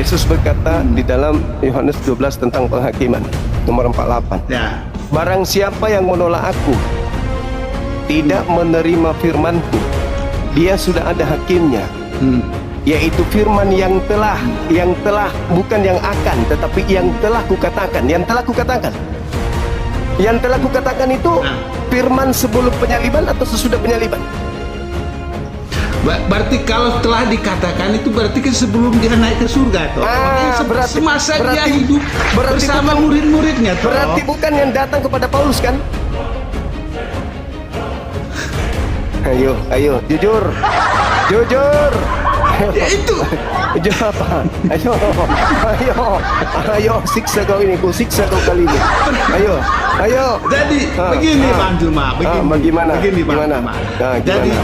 Yesus berkata di dalam Yohanes 12 tentang penghakiman nomor 48. Ya. Barang siapa yang menolak aku, tidak menerima firmanku, dia sudah ada hakimnya, yaitu firman yang telah, bukan yang akan, tetapi yang telah kukatakan. Yang telah kukatakan itu firman sebelum penyaliban atau sesudah penyaliban? Berarti kalau telah dikatakan itu berarti kan sebelum dia naik ke surga toh. Semasa dia hidup bersama murid-muridnya toh. Berarti bukan yang datang kepada Paulus kan? Ayo, jujur. Ya itu. Jujur apa? Ayo, siksa kau ini, ku siksa kau kali ini. Ayo. Jadi begini Bang Juma, begini Bang Juma. Jadi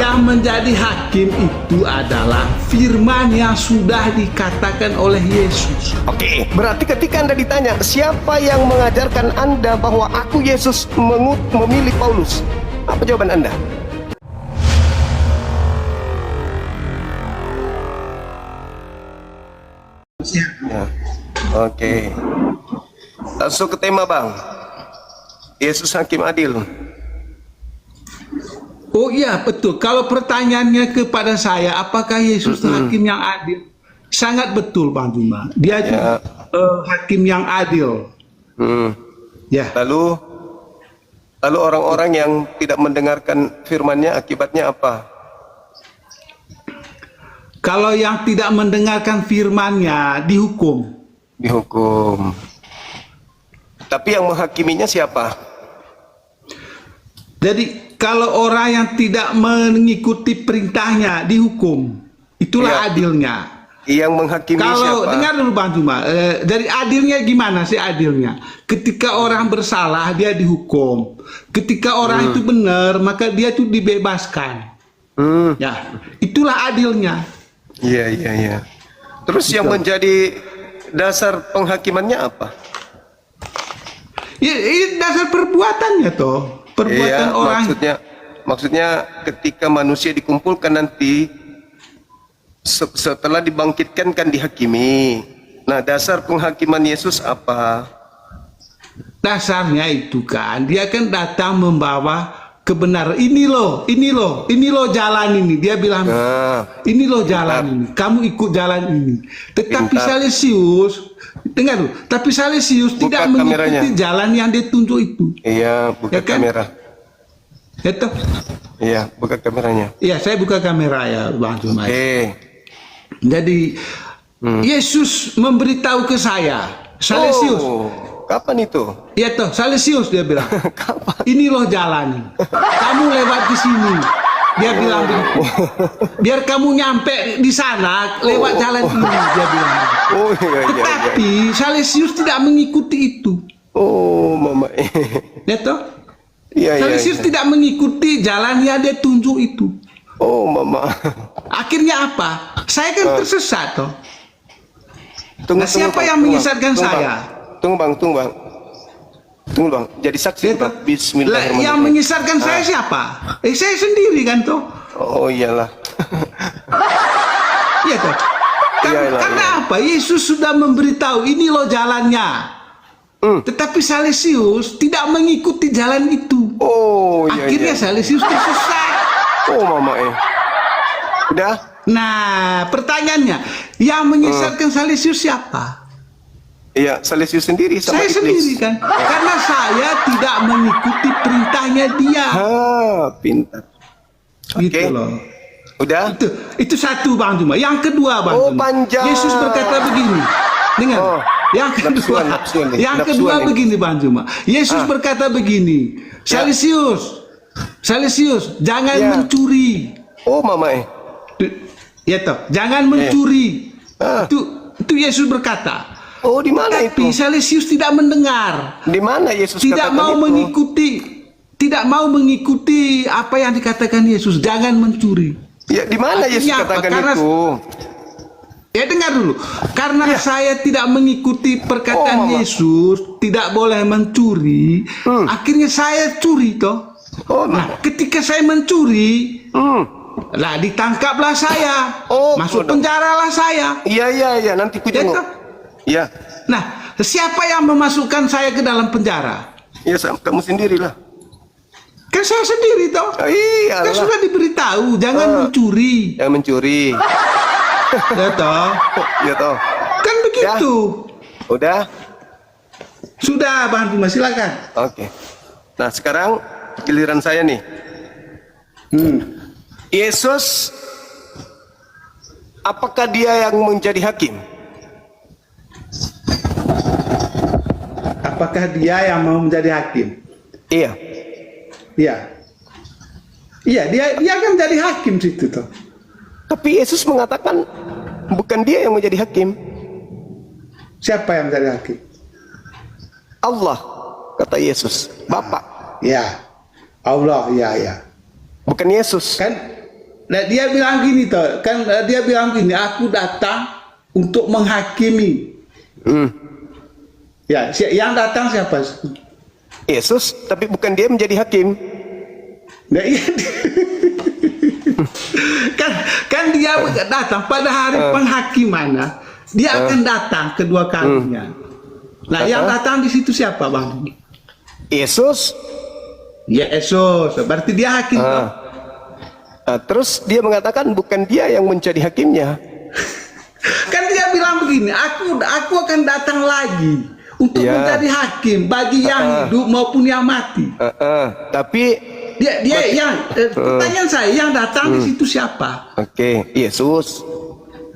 yang menjadi hakim itu adalah firman yang sudah dikatakan oleh Yesus. Oke, berarti ketika Anda ditanya, siapa yang mengajarkan Anda bahwa aku Yesus memilih Paulus? Apa jawaban Anda? Ya. Oke. Langsung ke tema, Bang. Yesus hakim adil. Oh iya betul. Kalau pertanyaannya kepada saya, apakah Yesus hakim yang adil? Sangat betul Bang Juma. Dia juga hakim yang adil. Ya. Lalu orang-orang yang tidak mendengarkan firman-Nya akibatnya apa? Kalau yang tidak mendengarkan firman-Nya dihukum. Tapi yang menghakiminya siapa? Jadi kalau orang yang tidak mengikuti perintahnya dihukum, itulah adilnya. Yang menghakimi kalau siapa? Dengar dulu Bang Juma, dari adilnya gimana sih adilnya? Ketika orang bersalah dia dihukum, ketika orang itu benar maka dia itu dibebaskan. Ya, itulah adilnya. Iya. Terus yang menjadi dasar penghakimannya apa? Ya, ini dasar perbuatannya toh. Perbuatan orang. Maksudnya ketika manusia dikumpulkan nanti setelah dibangkitkan kan dihakimi. Nah, dasar penghakiman Yesus apa? Dasarnya itu kan dia kan datang membawa kebenaran. Ini loh jalan ini. Dia bilang, ini loh jalan ini. Kamu ikut jalan ini. Tetapi Salesius, dengar dulu. Tapi Salesius tidak mengikuti jalan yang ditunjuk itu. Iya, buka kamera. Itu. Iya, buka kameranya. Iya, saya buka kamera ya, Bang Juma. Jadi Yesus memberitahu ke saya, Salesius. Kapan itu? Iya toh, Salesius dia bilang. Kapan? Ini loh jalan. Kamu lewat di sini. Dia bilang begitu. Biar kamu nyampe di sana lewat jalan ini, dia bilang. Tetapi Salesius tidak mengikuti itu. Mama. Ya toh? Salesius tidak mengikuti jalan yang dia tunjuk itu. Mama. Akhirnya apa? Saya kan tersesat toh. Siapa yang tunggu, menyesatkan saya? Tunggu bang, jadi saksi. Bismillahirrahmanirrahim. Yang menyesatkan saya siapa? Saya sendiri kan toh. Oh iyalah. Iya toh. Karena apa? Yesus sudah memberitahu ini loh jalannya. Tetapi Salesius tidak mengikuti jalan itu. Akhirnya Salesius tersesat. Mama udah. Nah, pertanyaannya, yang menyesatkan Salesius siapa? Iya, Salesius sendiri sama saya iblis. Sendiri kan, karena saya tidak mengikuti perintahnya dia. Pintar. Gitu loh. Udah? Itu satu Bang Juma. Yang kedua Bang Juma. Panjang. Yesus berkata begini. Dengar. Yang kedua begini Bang Juma. Yesus berkata begini. Salesius, jangan mencuri. Mama Ya toh, jangan mencuri. Itu Yesus berkata. Di mana itu? Tapi Salesius tidak mendengar. Di mana Yesus tidak mau mengikuti apa yang dikatakan Yesus, jangan mencuri. Ya, di mana Yesus katakan itu? Ya dengar dulu. Karena saya tidak mengikuti perkataan Yesus, tidak boleh mencuri, akhirnya saya curi toh. Nah, ketika saya mencuri, Lah ditangkaplah saya. Oh, masuk bodoh. penjaralah saya. Iya, nanti ku jenguk. Iya. Nah, siapa yang memasukkan saya ke dalam penjara? Ya, kamu sendirilah. Kan saya sendiri toh. Iya. Kan sudah diberitahu jangan mencuri. Yang mencuri. Ya toh. Ya toh. Kan begitu. Udah. Sudah, Bang Cuma, silakan. Oke. Nah, sekarang giliran saya nih. Yesus, apakah dia yang menjadi hakim? Apakah dia yang mau menjadi hakim? Iya. Iya. Iya, dia akan menjadi hakim situ toh. Tapi Yesus mengatakan bukan dia yang menjadi hakim. Siapa yang menjadi hakim? Allah, kata Yesus. Bapa. Ya. Allah, ya. Bukan Yesus. Kan nah, dia bilang gini toh, kan dia bilang gini, aku datang untuk menghakimi. Ya, yang datang siapa? Yesus, tapi bukan dia menjadi hakim. Nah, iya. kan dia datang pada hari penghakimannya, dia akan datang kedua kalinya. Nah, yang datang di situ siapa, Bang? Yesus. Ya, Yesus. Berarti dia hakim. Terus dia mengatakan bukan dia yang menjadi hakimnya. Kan dia bilang begini, aku akan datang lagi untuk menjadi hakim bagi yang hidup maupun yang mati. Tapi dia yang pertanyaan saya, yang datang di situ siapa? Oke, Yesus.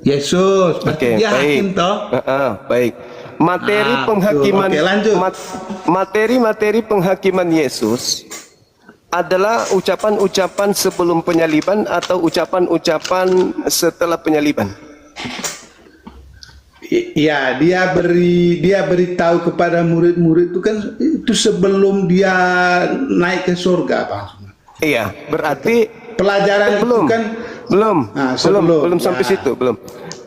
Yesus. Berarti dia hakim toh. Baik. Materi penghakiman. Oke, lanjut. Materi penghakiman Yesus adalah ucapan-ucapan sebelum penyaliban atau ucapan-ucapan setelah penyaliban. Iya, dia beritahu kepada murid-murid itu kan itu sebelum dia naik ke surga, Bang. Iya, berarti pelajaran belum, itu kan belum sampai situ, belum.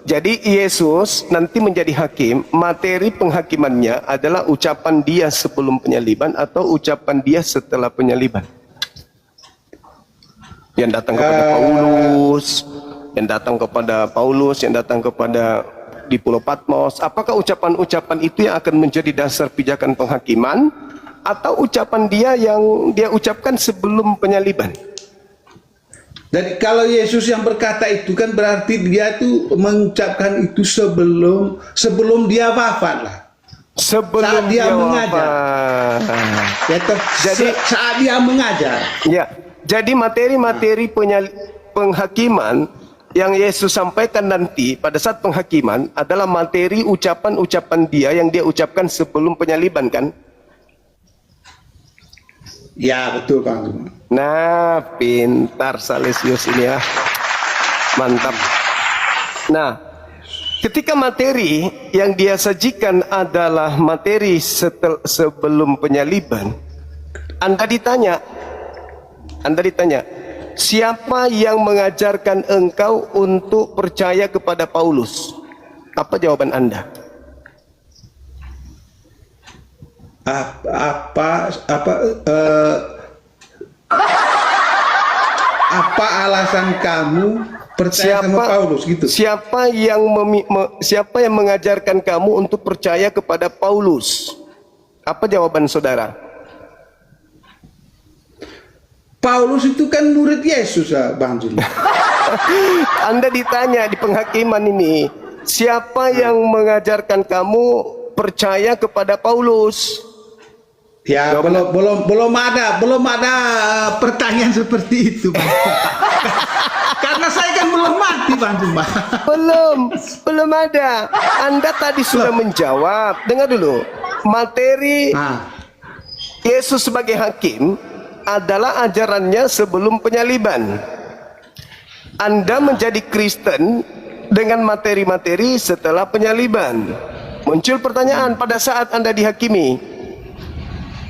Jadi Yesus nanti menjadi hakim, materi penghakimannya adalah ucapan dia sebelum penyaliban atau ucapan dia setelah penyaliban. Yang datang kepada Paulus, yang datang kepada di Pulau Patmos. Apakah ucapan-ucapan itu yang akan menjadi dasar pijakan penghakiman atau ucapan dia yang dia ucapkan sebelum penyaliban? Jadi kalau Yesus yang berkata itu kan berarti dia tuh mengucapkan itu sebelum dia wafat lah. Sebelum dia mengajar. Ya, jadi saat dia mengajar. Ya. Jadi materi-materi penghakiman yang Yesus sampaikan nanti pada saat penghakiman adalah materi ucapan-ucapan dia yang dia ucapkan sebelum penyaliban, kan? Ya, betul, Bang. Nah, pintar Salesius ini ya. Mantap. Nah, ketika materi yang dia sajikan adalah materi sebelum penyaliban, Anda ditanya, siapa yang mengajarkan engkau untuk percaya kepada Paulus? Apa jawaban Anda? Apa alasan kamu percaya sama Paulus gitu? Siapa yang mengajarkan kamu untuk percaya kepada Paulus? Apa jawaban saudara? Paulus itu kan murid Yesus, Bang Juli. Anda ditanya di penghakiman ini, siapa yang mengajarkan kamu percaya kepada Paulus? Ya, belum ada pertanyaan seperti itu, Bang. Karena saya kan belum mati, Bang Jumba. Belum ada. Anda tadi sudah menjawab. Dengar dulu. Materi Yesus sebagai hakim adalah ajarannya sebelum penyaliban. Anda menjadi Kristen dengan materi-materi setelah penyaliban. Muncul pertanyaan pada saat Anda dihakimi,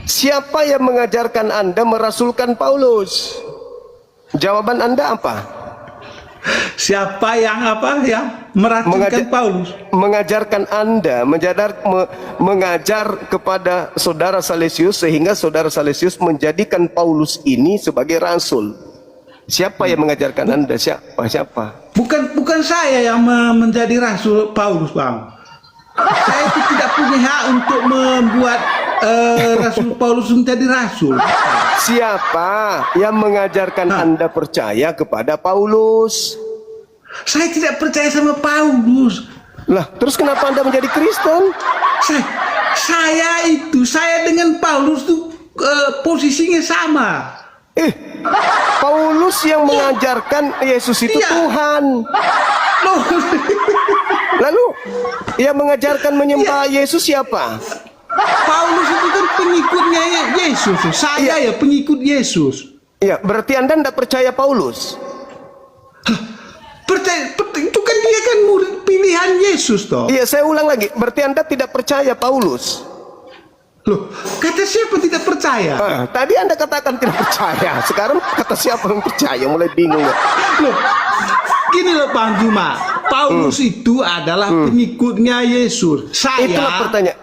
siapa yang mengajarkan Anda merasulkan Paulus? Jawaban Anda apa? Siapa yang merasulkan Paulus? Mengajarkan Anda, mengajar kepada saudara Salesius sehingga saudara Salesius menjadikan Paulus ini sebagai rasul. Siapa yang mengajarkan Anda? Siapa? Bukan saya yang menjadi Rasul Paulus, Bang. Saya itu tidak punya hak untuk membuat Rasul Paulus menjadi rasul. Siapa yang mengajarkan Anda percaya kepada Paulus? Saya tidak percaya sama Paulus. Lah, terus kenapa Anda menjadi Kristen? Saya dengan Paulus tuh posisinya sama. Paulus yang mengajarkan Yesus itu Tuhan. Loh. Lalu yang mengajarkan menyembah Yesus siapa? Paulus itu kan pengikutnya Yesus. Saya ya pengikut Yesus. Iya, berarti Anda tidak percaya Paulus? Percaya, itu kan dia kan murid pilihan Yesus toh. Iya, saya ulang lagi. Berarti Anda tidak percaya Paulus? Loh, kata siapa tidak percaya? Tadi Anda katakan tidak percaya. Sekarang kata siapa yang percaya? Mulai bingung ya? Loh, gini loh Bang Juma. Paulus itu adalah pengikutnya Yesus. Saya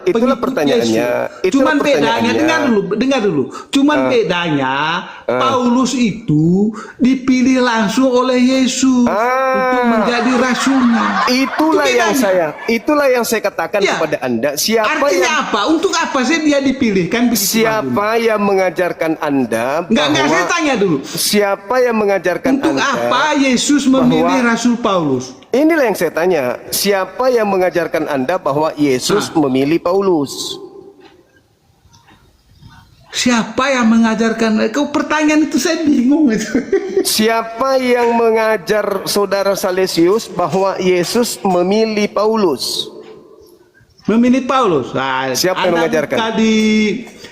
itulah pertanyaannya. Cuman bedanya, dengar dulu. Cuman bedanya Paulus itu dipilih langsung oleh Yesus untuk menjadi rasulnya. Itulah yang saya katakan kepada Anda. Artinya apa? Untuk apa sih dia dipilih? Kan siapa yang mengajarkan Anda? Enggak, saya tanya dulu. Siapa yang mengajarkan Anda? Untuk apa Yesus memilih Rasul Paulus? Inilah yang saya tanya. Siapa yang mengajarkan Anda bahwa Yesus memilih Paulus? Siapa yang mengajarkan? Kau pertanyaan itu saya bingung itu. Siapa yang mengajar saudara Salesius bahwa Yesus memilih Paulus? Memilih Paulus. Nah, siapa yang mengajarkan?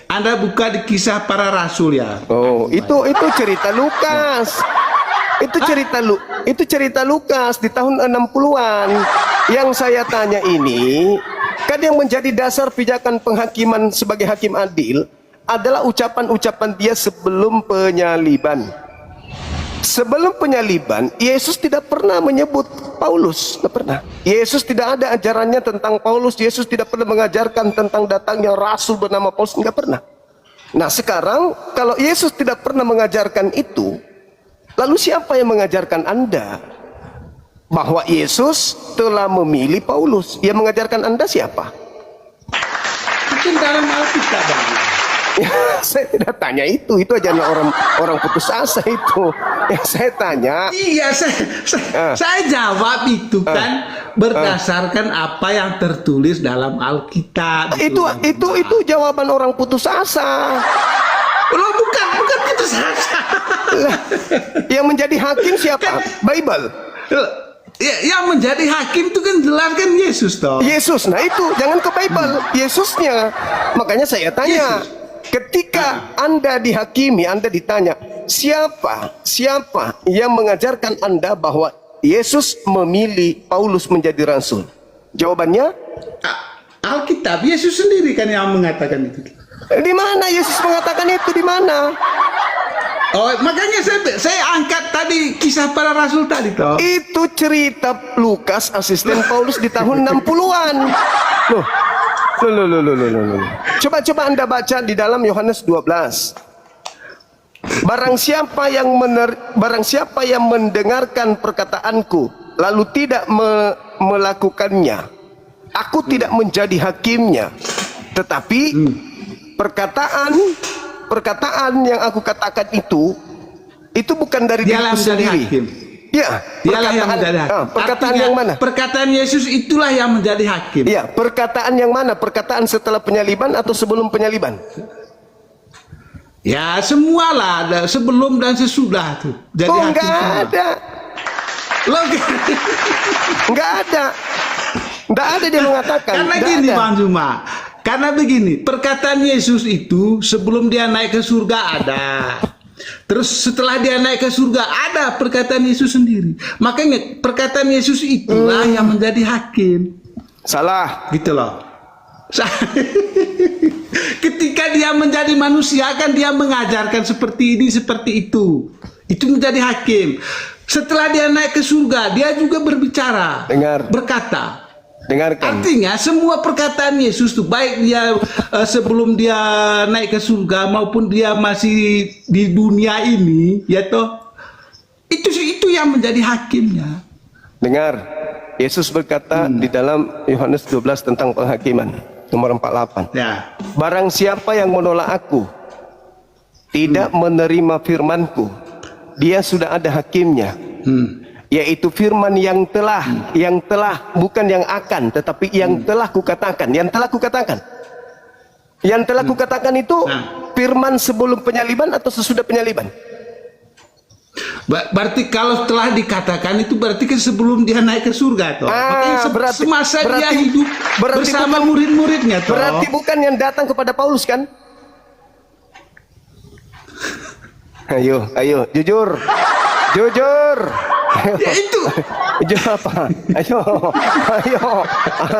Anda buka di Kisah Para Rasul ya. Oh, itu cerita Lukas. Itu cerita Lukas di tahun 60-an. Yang saya tanya ini, kan yang menjadi dasar pijakan penghakiman sebagai hakim adil adalah ucapan-ucapan dia sebelum penyaliban. Sebelum penyaliban, Yesus tidak pernah menyebut Paulus, tidak pernah. Yesus tidak ada ajarannya tentang Paulus. Yesus tidak pernah mengajarkan tentang datangnya rasul bernama Paulus, tidak pernah. Nah, sekarang kalau Yesus tidak pernah mengajarkan itu, lalu siapa yang mengajarkan Anda bahwa Yesus telah memilih Paulus? Yang mengajarkan Anda siapa? Mungkin dalam Alkitab. Ya, saya tidak tanya itu aja orang putus asa itu. Yang saya tanya. Iya, saya jawab itu kan berdasarkan apa yang tertulis dalam Alkitab. Itu jawaban orang putus asa. Loh, bukan putus asa. Yang menjadi hakim siapa? Bible. Ya, yang menjadi hakim itu kan jelas kan Yesus toh. Yesus, nah itu jangan ke Bible, Yesusnya. Makanya saya tanya, ketika Anda dihakimi, Anda ditanya, siapa yang mengajarkan Anda bahwa Yesus memilih Paulus menjadi rasul? Jawabannya? Alkitab, Yesus sendiri kan yang mengatakan itu. Di mana Yesus mengatakan itu? Di mana? Oh, makanya saya angkat tadi Kisah Para Rasul tadi toh. Itu cerita Lukas, asisten Paulus di tahun 60-an. Loh. Coba Anda baca di dalam Yohanes 12. Barang siapa yang mendengarkan perkataanku lalu tidak melakukannya, aku tidak menjadi hakimnya. Tetapi perkataan yang aku katakan itu bukan dari diriku sendiri. Ya, dialah yang menjadi hakim. Perkataan artinya, yang mana? Perkataan Yesus itulah yang menjadi hakim. Ya, perkataan yang mana? Perkataan setelah penyaliban atau sebelum penyaliban? Ya, semualah, sebelum dan sesudah tuh. Jadi hakim enggak semua. Ada. Enggak ada. Enggak ada dia mengatakan. Karena gini Bang Juma. Karena begini, perkataan Yesus itu sebelum dia naik ke surga ada. Terus setelah dia naik ke surga ada perkataan Yesus sendiri. Makanya perkataan Yesus itulah yang menjadi hakim. Salah. Gitu loh. Ketika dia menjadi manusia kan dia mengajarkan seperti ini, seperti itu. Itu menjadi hakim. Setelah dia naik ke surga, dia juga berbicara. Berkata. Dengarkan. Artinya semua perkataan Yesus tuh baik dia sebelum dia naik ke surga maupun dia masih di dunia ini, ya toh, Itu yang menjadi hakimnya. Dengar, Yesus berkata di dalam Yohanes 12 tentang penghakiman, nomor 48. Ya. Barang siapa yang menolak aku, tidak menerima firmanku, dia sudah ada hakimnya, yaitu firman yang telah, bukan yang akan, tetapi yang telah kukatakan. Yang telah kukatakan, yang telah kukatakan itu firman sebelum penyaliban atau sesudah penyaliban? Berarti kalau telah dikatakan itu berarti kan sebelum dia naik ke surga toh. Semasa dia hidup bersama murid-muridnya toh. Berarti bukan yang datang kepada Paulus kan? Ayo, jujur. Ya itu. Jujur apa?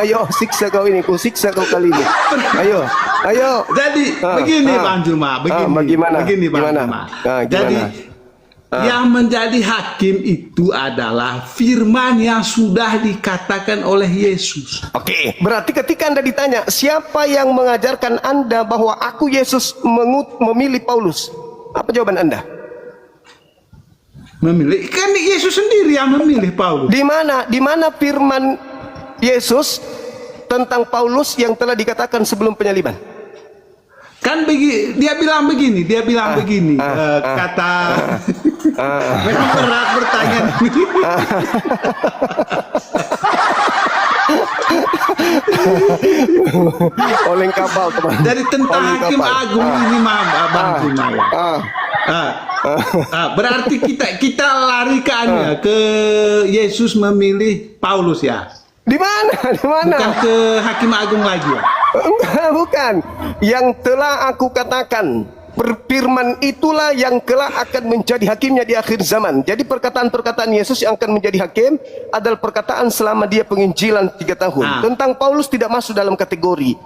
Ayo, siksa kau ini, ku siksa kau kali ini. Ayo. Jadi begini Bang Juma, begini Bang Juma. Jadi yang menjadi hakim itu adalah firman yang sudah dikatakan oleh Yesus. Oke, berarti ketika Anda ditanya, siapa yang mengajarkan Anda bahwa aku Yesus memilih Paulus? Apa jawaban Anda? Memilih, kan Yesus sendiri yang memilih Paulus. Di mana firman Yesus tentang Paulus yang telah dikatakan sebelum penyaliban? Kan dia bilang begini, kata memang berat bertanya. Oleng kapal teman. Dari tentang hakim agung ini Bang Juma ya. Berarti kita larikannya ke Yesus memilih Paulus ya. Di mana? Bukan ke hakim agung lagi ya. Enggak, bukan. Yang telah aku katakan, firman itulah yang kelak akan menjadi hakimnya di akhir zaman. Jadi perkataan-perkataan Yesus yang akan menjadi hakim adalah perkataan selama dia penginjilan 3 tahun. Tentang Paulus tidak masuk dalam kategori.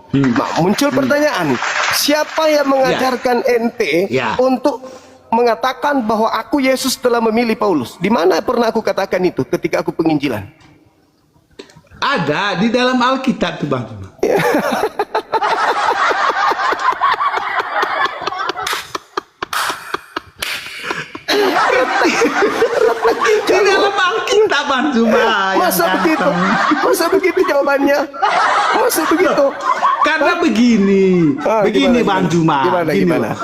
Muncul pertanyaan, siapa yang mengajarkan ente untuk mengatakan bahwa aku Yesus telah memilih Paulus? Di mana pernah aku katakan itu ketika aku penginjilan? Ada di dalam Alkitab tuh Bang. Di dalam Alkitab Bang Juma. Masa begitu jawabannya? Masa begitu? Karena begini Bang Juma. Gimana?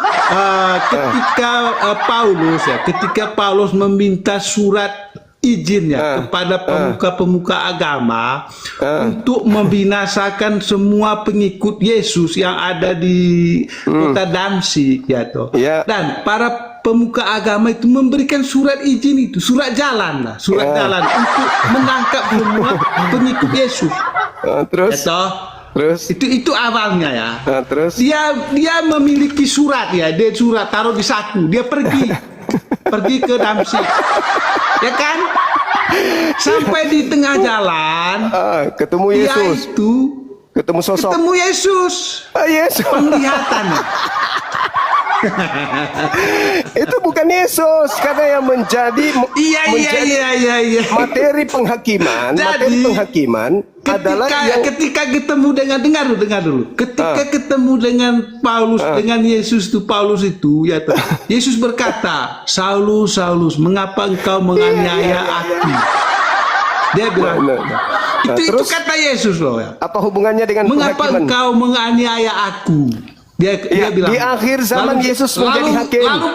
Ketika Paulus meminta surat izinnya kepada pemuka-pemuka agama untuk membinasakan semua pengikut Yesus yang ada di kota Damsyik ya toh. Dan para pemuka agama itu memberikan surat izin itu, surat jalan untuk menangkap semua pengikut Yesus. Terus itu awalnya ya. Terus dia memiliki surat ya, dia surat taruh di saku, dia pergi ke Damsyik, ya kan? Sampai di tengah jalan, ketemu Yesus. Ketemu sosok. Ketemu Yesus. Yesus. Penglihatannya. Itu bukan Yesus, karena yang menjadi materi penghakiman. Adalah ketika ketemu dengan dengar dulu. Ketika ketemu dengan Paulus dengan Yesus itu, Paulus itu ya Yesus berkata, Saulus, Saulus, mengapa engkau menganiaya aku? Dia bilang itu kata Yesus loh ya. Apa hubungannya dengan mengapa penghakiman? engkau menganiaya aku? Dia bilang di akhir zaman Yesus menjadi hakim. Lalu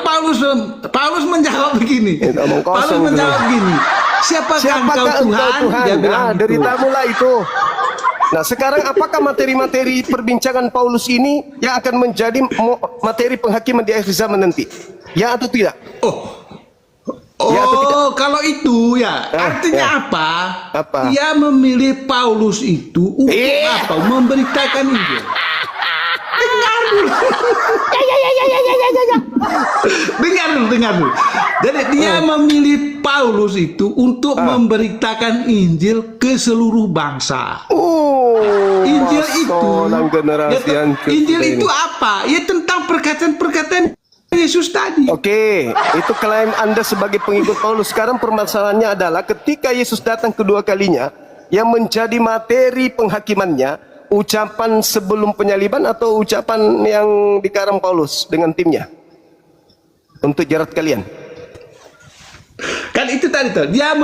Paulus menjawab begini. Siapakah engkau Tuhan? Dia bilang deritamulah itu. Nah, sekarang apakah materi-materi perbincangan Paulus ini yang akan menjadi materi penghakiman di akhir zaman nanti? Ya atau tidak? Kalau itu ya artinya apa? Dia memilih Paulus itu untuk apa? Memberitakan Injil. Dengar dulu. Jadi dia memilih Paulus itu untuk memberitakan Injil ke seluruh bangsa. Injil itu apa? Ya tentang perkataan-perkataan Yesus tadi. Oke, itu klaim Anda sebagai pengikut Paulus. Sekarang permasalahannya adalah ketika Yesus datang kedua kalinya, yang menjadi materi penghakimannya ucapan sebelum penyaliban atau ucapan yang dikarang Paulus dengan timnya untuk jerat kalian? Kan tadi tuh, dia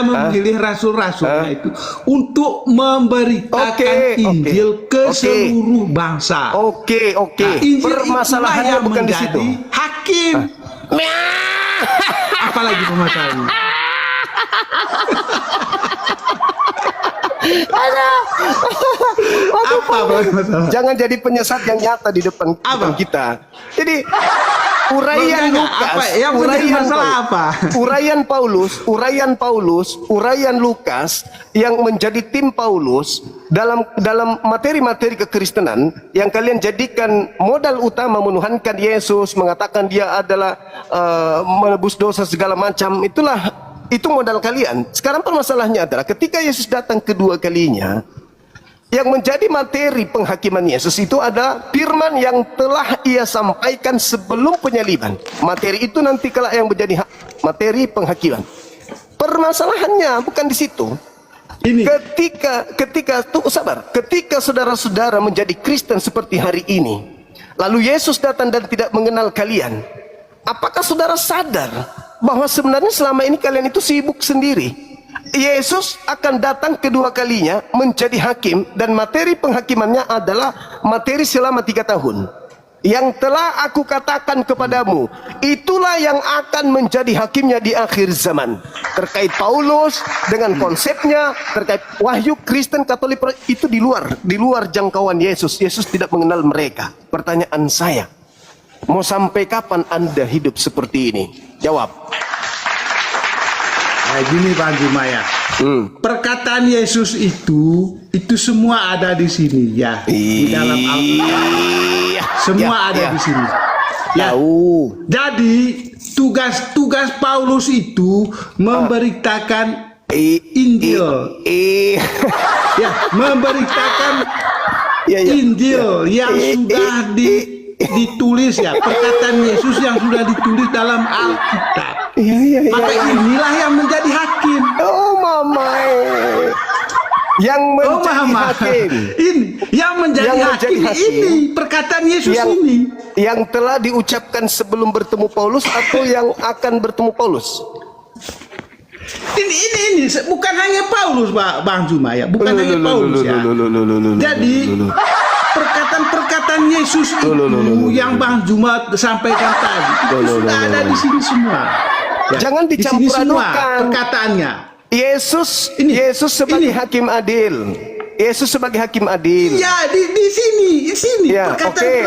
memilih rasul-rasulnya itu untuk memberitakan Injil ke seluruh bangsa. Oke. Nah, Injil Permasalahannya itulah yang bukan di situ. menjadi hakim. Apalagi permasalahannya? Apa masalah? Jangan jadi penyesat yang nyata di depan kita. Jadi uraian Lukas, uraian Lukas yang menjadi tim Paulus dalam materi-materi kekristenan yang kalian jadikan modal utama menuhankan Yesus, mengatakan dia adalah menebus dosa segala macam, itu modal kalian. Sekarang permasalahannya adalah ketika Yesus datang kedua kalinya, yang menjadi materi penghakiman Yesus itu adalah firman yang telah ia sampaikan sebelum penyaliban. Materi itu nanti kelak yang menjadi materi penghakiman. Permasalahannya bukan di situ. Ini. Ketika saudara-saudara menjadi Kristen seperti hari ini, lalu Yesus datang dan tidak mengenal kalian, apakah saudara sadar bahwa sebenarnya selama ini kalian itu sibuk sendiri? Yesus akan datang kedua kalinya menjadi hakim, dan materi penghakimannya adalah materi selama 3 tahun. Yang telah aku katakan kepadamu, itulah yang akan menjadi hakimnya di akhir zaman. Terkait Paulus dengan konsepnya, terkait wahyu Kristen Katolik itu di luar jangkauan Yesus. Yesus tidak mengenal mereka. Pertanyaan saya, mau sampai kapan Anda hidup seperti ini? Jawab. Nah, gini Bang Jumaya, perkataan Yesus itu semua ada di sini ya, di dalam Alkitab. Semua ada di sini. Ya. Jadi tugas Paulus itu memberitakan Injil. Ya, memberitakan Injil yang sudah ditulis ya, perkataan Yesus yang sudah ditulis dalam Alkitab. Maka inilah yang menjadi hakim. Oh mamai, yang menjadi hakim. Ini yang menjadi hakim. Ini perkataan Yesus ini yang telah diucapkan sebelum bertemu Paulus atau yang akan bertemu Paulus. Ini bukan hanya Paulus, Bang Juma ya, bukan hanya Paulus ya. Jadi perkataan Yesus itu yang Bang Juma sampaikan tadi itu sudah ada di sini semua. Ya, jangan dicampur adukan perkataannya. Yesus sebagai hakim adil. Yesus sebagai hakim adil. Ya, di sini ya,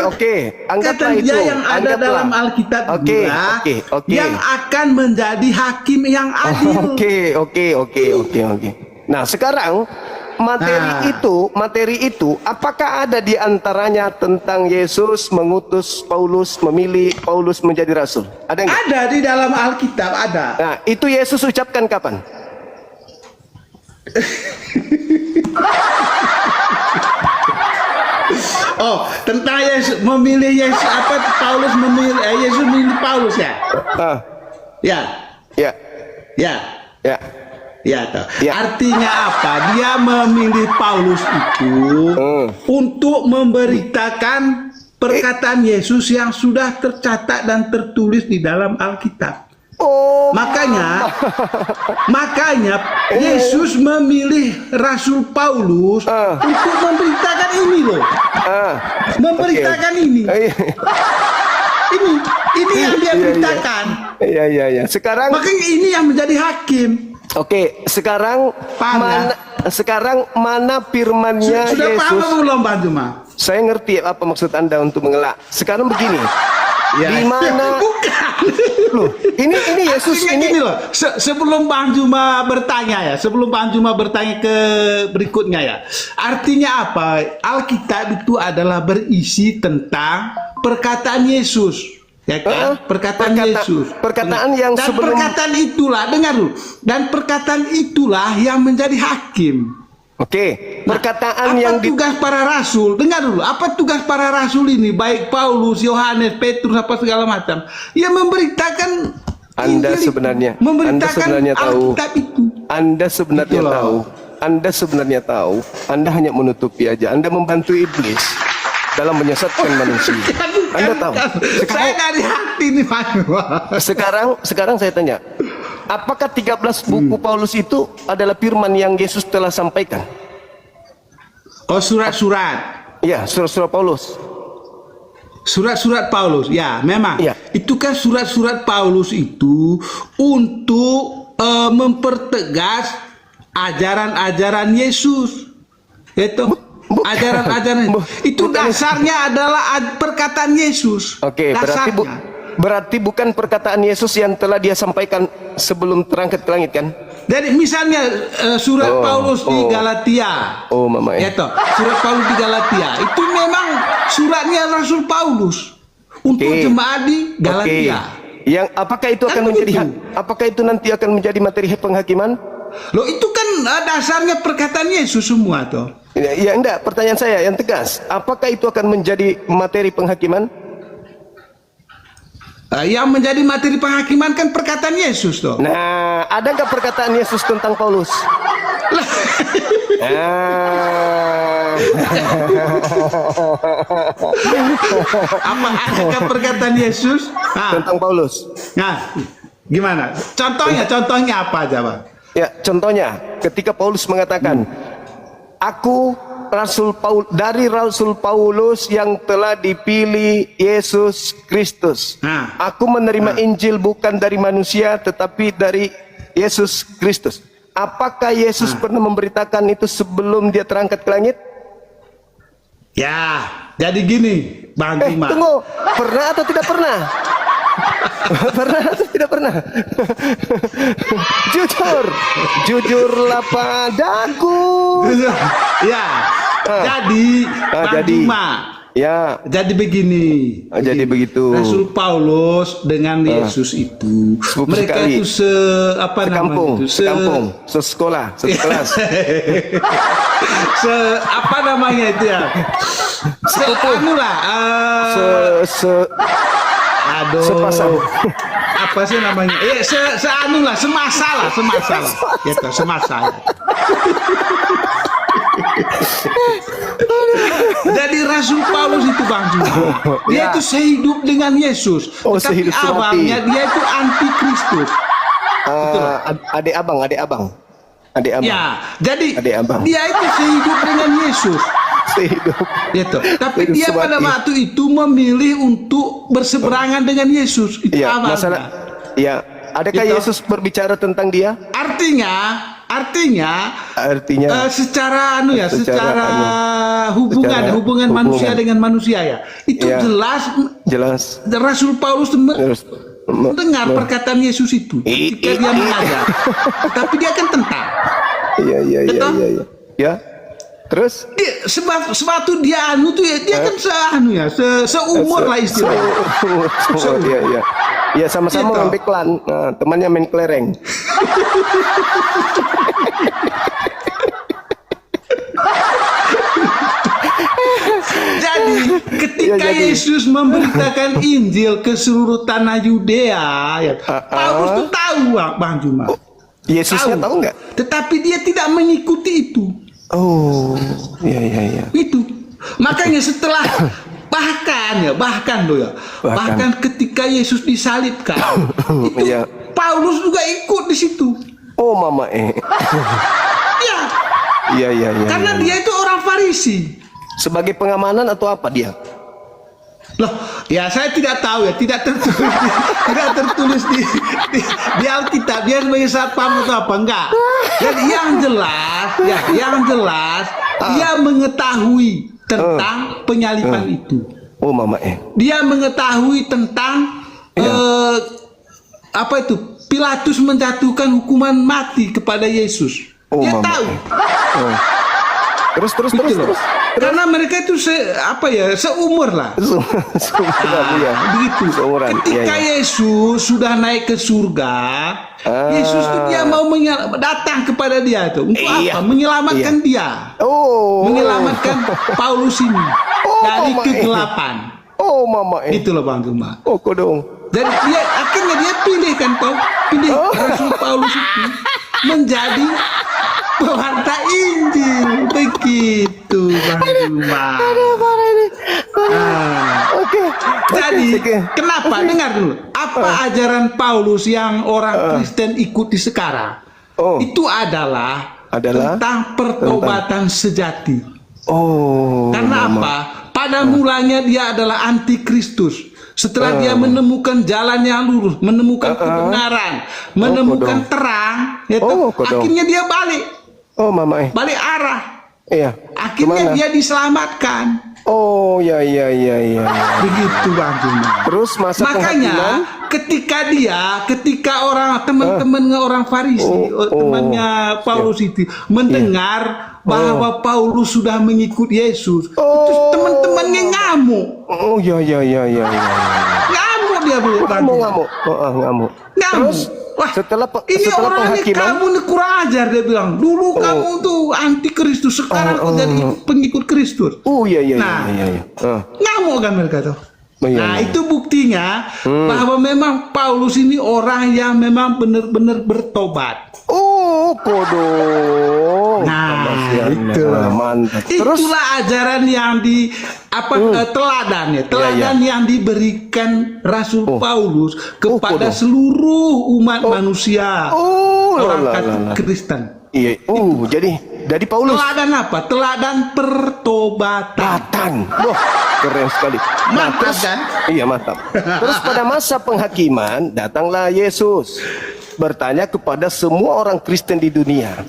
oke. Anggaplah itu yang ada dalam Alkitab yang akan menjadi hakim yang adil. Oke. Nah, sekarang materi itu apakah ada di antaranya tentang Yesus mengutus Paulus, memilih Paulus menjadi rasul? Ada enggak? Ada di dalam Alkitab, ada. Nah, itu Yesus ucapkan kapan? Oh, tentang Yesus memilih Yesus apa? Paulus memilih Yesus memilih Paulus ya? Ya, toh. Artinya apa? Dia memilih Paulus itu untuk memberitakan perkataan Yesus yang sudah tercatat dan tertulis di dalam Alkitab. Makanya Yesus memilih Rasul Paulus untuk memberitakan ini loh. Memberitakan ini. Ini yang dia beritakan. Iya. Sekarang makanya ini yang menjadi hakim. Oke, sekarang mana firmannya Sudah Yesus? paham belum, Bang Juma? Saya ngerti apa maksud Anda untuk mengelak. Sekarang begini. Di mana? Loh, ini Yesus ini loh. Sebelum Bang Juma bertanya ke berikutnya ya. Artinya apa? Alkitab itu adalah berisi tentang perkataan Yesus. Ya kan? Perkataan Yesus. Perkataan yang dan sebelum perkataan itulah, dengar dulu. Dan perkataan itulah yang menjadi hakim. Oke, perkataan apa tugas para rasul? Dengar dulu, apa tugas para rasul ini? Baik Paulus, Yohanes, Petrus, apa segala macam. Ya memberitakan Anda sebenarnya tahu. Anda sebenarnya tahu. Anda hanya menutupi aja. Anda membantu iblis dalam menyesatkan manusia. Anda tahu. Saya dari hati nih Pak. Sekarang saya tanya. apakah 13 buku Paulus itu adalah firman yang Yesus telah sampaikan? Oh, surat-surat. Ya, surat-surat Paulus. Surat-surat Paulus, ya memang. Ya. Itu kan surat-surat Paulus itu untuk mempertegas ajaran-ajaran Yesus. Itu ajaran-ajaran itu dasarnya adalah perkataan Yesus. Oke, berarti bukan perkataan Yesus yang telah dia sampaikan sebelum terangkat ke langit kan? Jadi misalnya surat Paulus di Galatia. Oh, mama ya. Toh, surat Paulus di Galatia itu memang suratnya Rasul Paulus untuk jemaat di Galatia. Yang apakah itu akan apakah itu nanti akan menjadi materi penghakiman? Loh, itu kan dasarnya perkataan Yesus semua toh. Ya enggak, pertanyaan saya yang tegas. Apakah itu akan menjadi materi penghakiman? Yang menjadi materi penghakiman kan perkataan Yesus toh. Nah, ada nggak perkataan Yesus tentang Paulus? Apa adakah perkataan Yesus tentang Paulus? Nah, gimana? Contohnya apa aja, Bang? Ya, contohnya ketika Paulus mengatakan, aku dari Rasul Paulus yang telah dipilih Yesus Kristus. Aku menerima Injil bukan dari manusia tetapi dari Yesus Kristus. Apakah Yesus pernah memberitakan itu sebelum dia terangkat ke langit? Ya, jadi gini, Bang Bima. Tunggu, pernah atau tidak pernah? Pernah atau tidak pernah? Jujurlah padaku. Ya, jadi Bang Bima. Ya, jadi begini. Jadi begitu. Rasul Paulus dengan Yesus itu, mereka sekali. Itu sekampung, sesekolah, sekelas. Apa namanya itu ya? Sepasang. Apa sih namanya? Semasa. Gitu, semasa. Jadi Rasul Paulus itu Bang Juma, dia itu sehidup dengan Yesus, tapi abangnya dia itu anti Kristus. Adik abang. Ya, jadi abang. Dia itu sehidup dengan Yesus. Gitu. Tapi dia pada waktu itu memilih untuk berseberangan dengan Yesus. Itu masalah. Ya, adakah gitu. Yesus berbicara tentang dia? Artinya secara hubungan manusia dengan manusia ya. Itu jelas. Rasul Paulus mendengar perkataan Yesus itu ketika dia mengajar. Tapi dia kan tentang. Iya. Terus sebatu dia dia kan seumur lah istilahnya. Iya. Ya sama-sama ngambil klan. Nah, temannya main kelereng. Jadi ketika Yesus memberitakan Injil ke seluruh tanah Yudea, Paulus tuh tahu Bang Juma. Yesusnya tahu nggak? Tetapi dia tidak mengikuti itu. Oh, iya. Itu makanya setelah bahkan ketika Yesus disalibkan, itu Paulus juga ikut di situ. Oh, mama Iya. Karena dia itu orang Farisi. Sebagai pengamanan atau apa dia? Loh, ya saya tidak tahu ya, tidak tertulis di Alkitab dia sebagai satpam atau apa enggak. Jadi yang jelas dia mengetahui tentang penyaliban itu. Oh, mama Dia mengetahui tentang Pilatus menjatuhkan hukuman mati kepada Yesus. Dia tahu. Terus. Karena mereka itu seumur lah. Begitu. Ketika Yesus sudah naik ke surga, Yesus itu dia mau datang kepada dia itu untuk apa? Menyelamatkan dia. Menyelamatkan Paulus ini dari kegelapan. Oh, mama Itu loh Bang Gema. Oh, kodong. Dan akhirnya dia pilih Rasul Paulus itu menjadi pewarta Injil. Begitu Bang Gema. Oke. Jadi Oke. kenapa? Dengar dulu. Apa ajaran Paulus yang orang Kristen ikuti sekarang? Oh. Itu adalah tentang pertobatan sejati. Oh. Karena apa? Pada mulanya dia adalah antikristus. Setelah dia menemukan jalan yang lurus, menemukan kebenaran, menemukan terang, ya akhirnya dia balik. Oh, mama. Balik arah. Iya. Akhirnya dia diselamatkan. Oh, ya. Begitu Bang Juma. Terus masa makanya ketika orang teman-teman orang Farisi, temannya Paulus itu mendengar bahwa Paulus sudah mengikut Yesus, itu teman-temannya ngamuk. Oh, ya. Ngamuk dia bilang. Ngamuk. Ngamuk. Terus Wah, setelah ini orangnya penghakiman, kamu ini kurang ajar, dia bilang. Dulu kamu tuh anti Kristus, sekarang kau jadi pengikut Kristus. Oh, iya. Nah, ngamuk kan mereka tuh. Nah, itu buktinya bahwa memang Paulus ini orang yang memang benar-benar bertobat. Oh, kodo. Nah, itu mantap. Itulah ajaran yang teladan yang diberikan Rasul Paulus kepada seluruh umat manusia, orang Kristen. Iya. Jadi dari Paulus. Teladan apa? Teladan pertobatan. Wah, keren sekali. Mantap kan? Iya, mantap. Terus pada masa penghakiman datanglah Yesus bertanya kepada semua orang Kristen di dunia.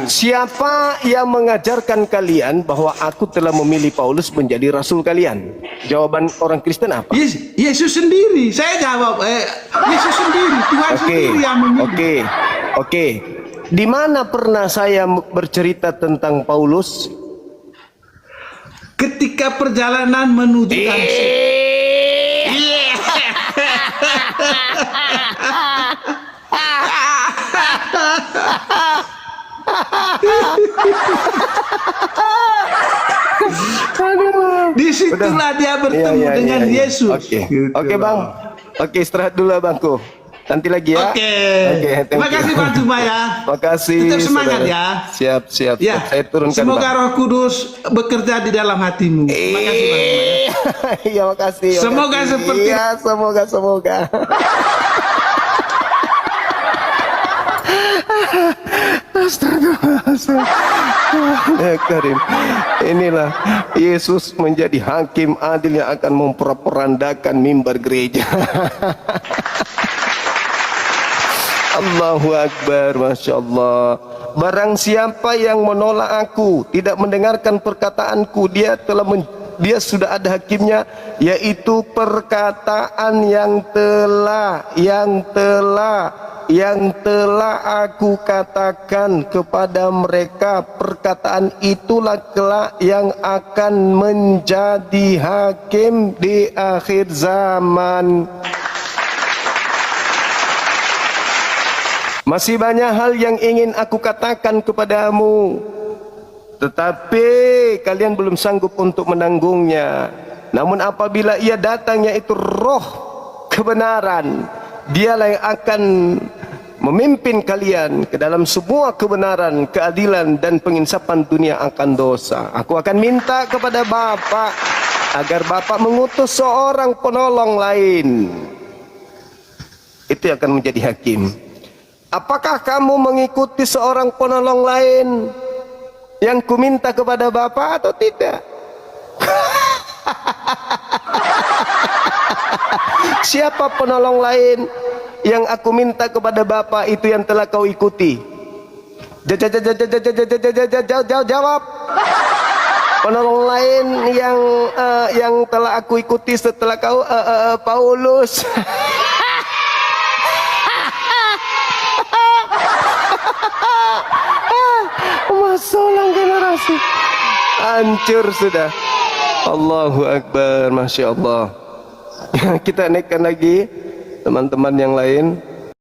Siapa yang mengajarkan kalian bahwa aku telah memilih Paulus menjadi rasul kalian? Jawaban orang Kristen apa? Yesus sendiri. Saya jawab, Yesus sendiri. Tuhan sendiri yang memilih. Oke. Di mana pernah saya bercerita tentang Paulus? Ketika perjalanan menuju Damsyik. Disitulah dia bertemu dengan Yesus. Oke, Bang. Oke, istirahat dulu Bangku. Nanti lagi ya. Oke. Terima kasih Bang Juma ya. Makasih. Tetap semangat ya. Siap. Ya. Saya turunkan. Semoga Roh Kudus bekerja di dalam hatimu. Terima kasih Bang Juma ya. Iya, makasih. Semoga seperti. Iya, semoga. Karim, inilah Yesus menjadi hakim adil yang akan memperandakan mimbar gereja. Allahu Akbar, Masya Allah. Barang siapa yang menolak aku, tidak mendengarkan perkataanku, dia sudah ada hakimnya, yaitu perkataan yang telah aku katakan kepada mereka. Perkataan itulah kelak yang akan menjadi hakim di akhir zaman. Masih banyak hal yang ingin aku katakan kepadamu, tetapi kalian belum sanggup untuk menanggungnya. Namun apabila ia datang, yaitu Roh kebenaran, dialah yang akan memimpin kalian ke dalam semua kebenaran, keadilan dan penginsapan dunia akan dosa. Aku akan minta kepada Bapa agar Bapa mengutus seorang penolong lain. Itu akan menjadi hakim. Apakah kamu mengikuti seorang penolong lain yang kuminta kepada Bapa atau tidak? Siapa penolong lain yang aku minta kepada Bapa itu yang telah kau ikuti? Jawab. Penolong lain yang telah aku ikuti setelah kau Paulus. Masalah generasi hancur sudah. Allahu Akbar, Masya Allah. Kita naikkan lagi teman-teman yang lain.